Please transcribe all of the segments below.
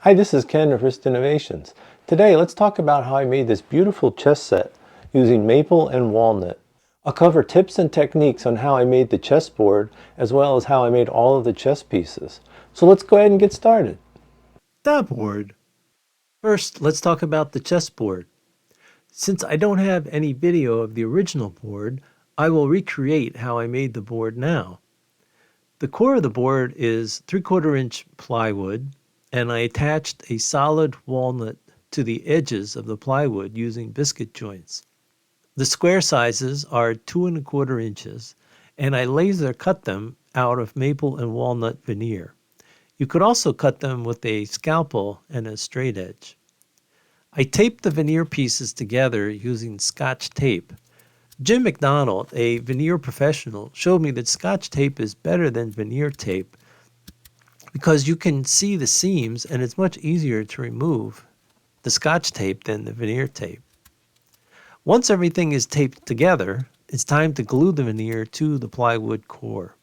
Hi, this is Ken of Rist Innovations. Today, let's talk about how I made this beautiful chess set using maple and walnut. I'll cover tips and techniques on how I made the chessboard, as well as how I made all of the chess pieces. So let's go ahead and get started. The board. First, let's talk about the chessboard. Since I don't have any video of the original board, I will recreate how I made the board now. The core of the board is 3/4 inch plywood, and I attached a solid walnut to the edges of the plywood using biscuit joints. The square sizes are 2¼ inches, and I laser cut them out of maple and walnut veneer. You could also cut them with a scalpel and a straight edge. I taped the veneer pieces together using Scotch tape. Jim McDonald, a veneer professional, showed me that Scotch tape is better than veneer tape because you can see the seams and it's much easier to remove the Scotch tape than the veneer tape. Once everything is taped together, it's time to glue the veneer to the plywood core.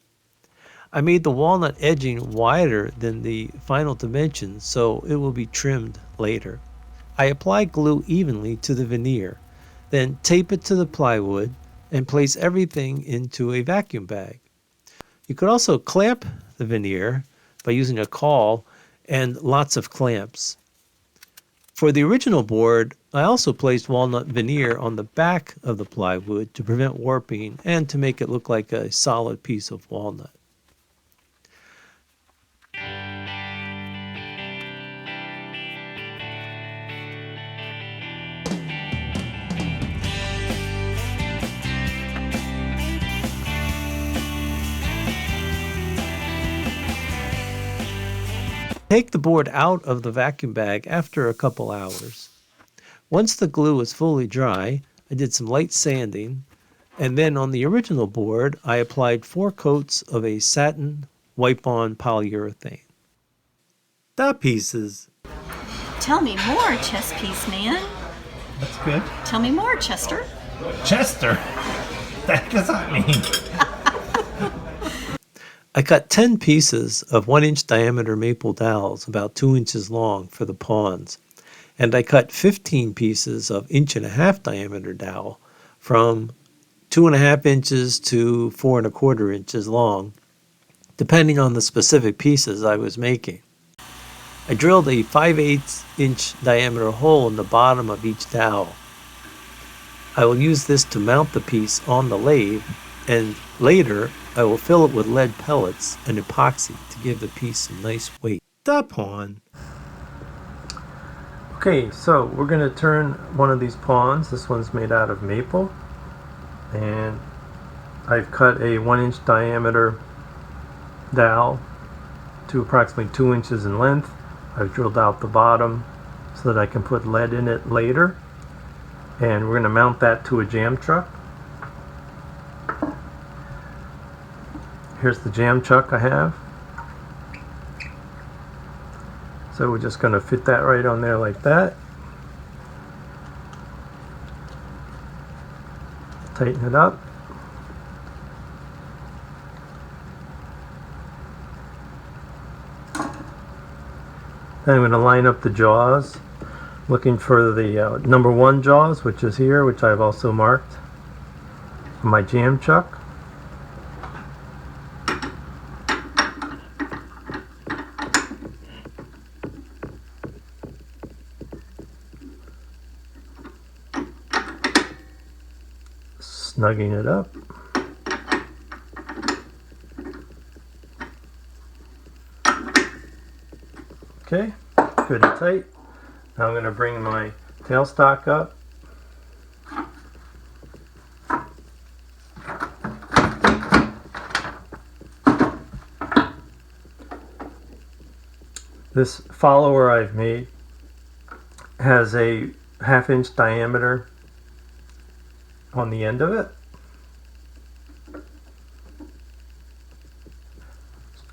I made the walnut edging wider than the final dimensions so it will be trimmed later. I apply glue evenly to the veneer, then tape it to the plywood and place everything into a vacuum bag. You could also clamp the veneer by using a caul and lots of clamps. For the original board, I also placed walnut veneer on the back of the plywood to prevent warping and to make it look like a solid piece of walnut. Take the board out of the vacuum bag after a couple hours. Once the glue is fully dry, I did some light sanding, and then on the original board, I applied 4 coats of a satin wipe-on polyurethane. The pieces. Tell me more, chess piece man. That's good. Tell me more, Chester. Chester? That does not mean. I cut 10 pieces of 1-inch diameter maple dowels, about 2 inches long, for the pawns. And I cut 15 pieces of 1.5-inch diameter dowel from 2.5 inches to 4¼ inches long, depending on the specific pieces I was making. I drilled a 5/8-inch diameter hole in the bottom of each dowel. I will use this to mount the piece on the lathe, and later I will fill it with lead pellets and epoxy to give the piece some nice weight. The pawn. Okay, so we're going to turn one of these pawns. This one's made out of maple, and I've cut a 1-inch diameter dowel to approximately 2 inches in length. I've drilled out the bottom so that I can put lead in it later, and we're going to mount that to a jam chuck. Here's the jam chuck I have. So we're just going to fit that right on there like that. Tighten it up. Then I'm going to line up the jaws, looking for the number 1 jaws, which is here, which I've also marked on my jam chuck. Snugging it up. Okay, good and tight. Now I'm going to bring my tailstock up. This follower I've made has a 1/2-inch diameter on the end of it,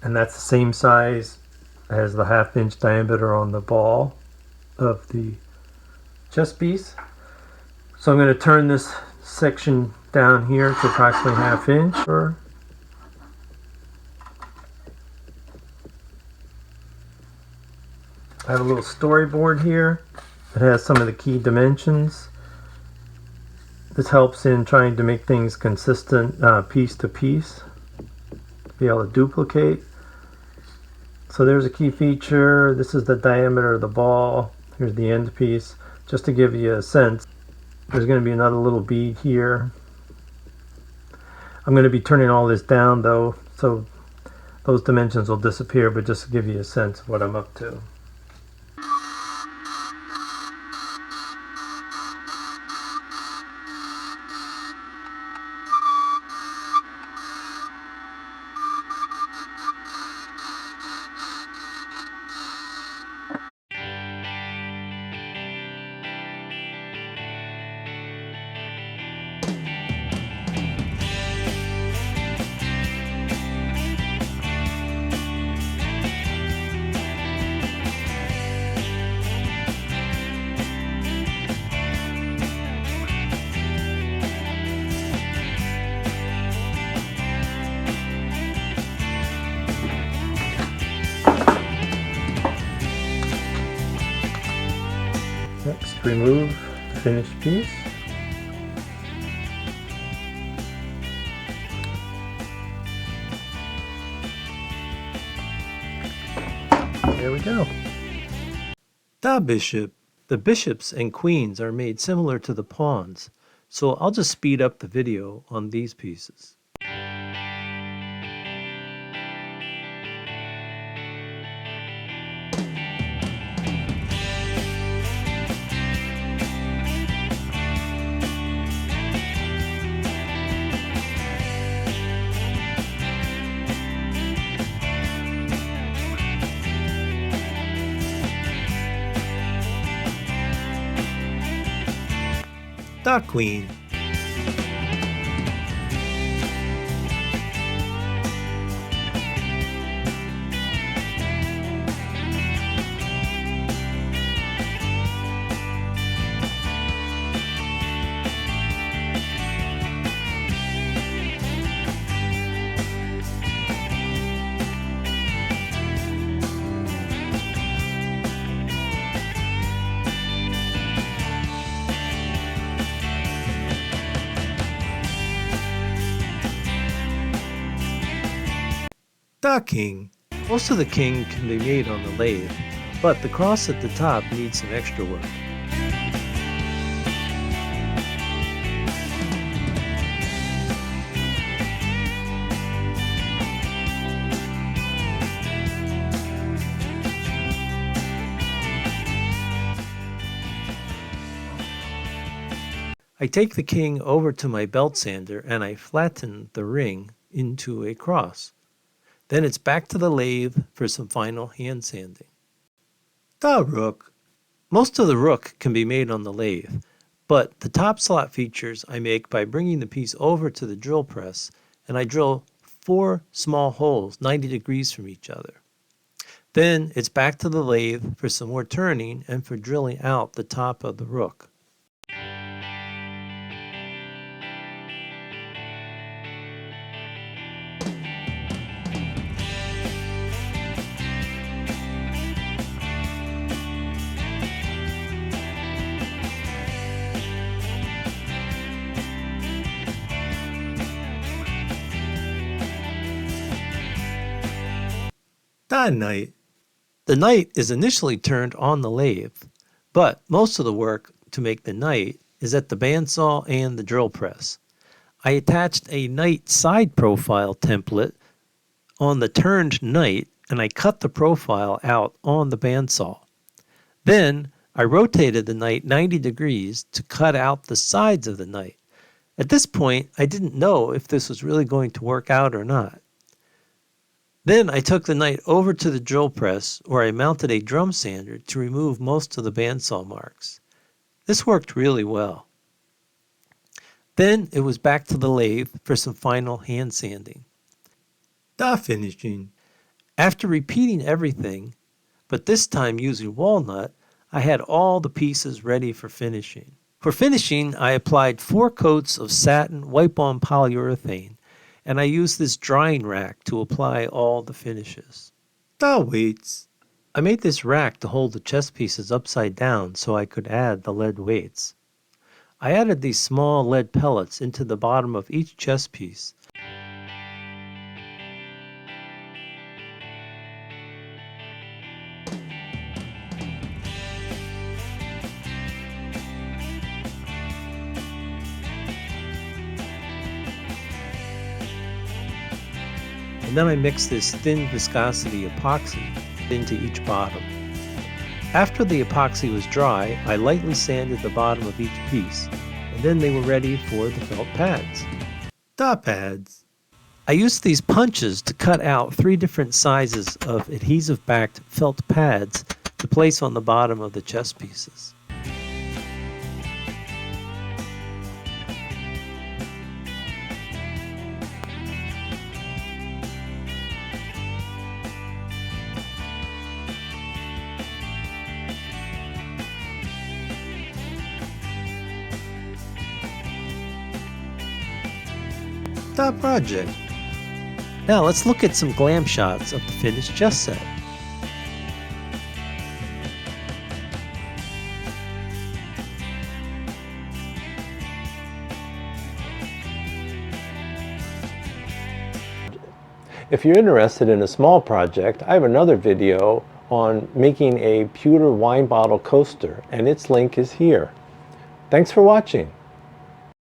and that's the same size as the 1/2-inch diameter on the ball of the chess piece. So I'm going to turn this section down here to approximately 1/2 inch. I have a little storyboard here that has some of the key dimensions. This helps in trying to make things consistent piece to piece, be able to duplicate. So there's a key feature. This is the diameter of the ball. Here's the end piece. Just to give you a sense, there's going to be another little bead here. I'm going to be turning all this down though, so those dimensions will disappear, but just to give you a sense of what I'm up to. Next, remove the finished piece. There we go. Da bishop. The bishops and queens are made similar to the pawns, so I'll just speed up the video on these pieces. Da queen. Da king. Most of the king can be made on the lathe, but the cross at the top needs some extra work. I take the king over to my belt sander and I flatten the ring into a cross. Then it's back to the lathe for some final hand sanding. Da rook. Most of the rook can be made on the lathe, but the top slot features I make by bringing the piece over to the drill press, and I drill 4 small holes 90 degrees from each other. Then it's back to the lathe for some more turning and for drilling out the top of the rook. Da knight. The knight is initially turned on the lathe, but most of the work to make the knight is at the bandsaw and the drill press. I attached a knight side profile template on the turned knight and I cut the profile out on the bandsaw. Then I rotated the knight 90 degrees to cut out the sides of the knight. At this point, I didn't know if this was really going to work out or not. Then I took the knight over to the drill press where I mounted a drum sander to remove most of the bandsaw marks. This worked really well. Then it was back to the lathe for some final hand sanding. Da finishing. After repeating everything, but this time using walnut, I had all the pieces ready for finishing. For finishing, I applied 4 coats of satin wipe-on polyurethane, and I used this drying rack to apply all the finishes. Da weights. I made this rack to hold the chess pieces upside down so I could add the lead weights. I added these small lead pellets into the bottom of each chess piece. And then I mixed this thin viscosity epoxy into each bottom. After the epoxy was dry, I lightly sanded the bottom of each piece, and then they were ready for the felt pads. Top pads! I used these punches to cut out 3 different sizes of adhesive-backed felt pads to place on the bottom of the chess pieces. Top project. Now let's look at some glam shots of the finished chess set. If you're interested in a small project, I have another video on making a pewter wine bottle coaster, and its link is here. Thanks for watching.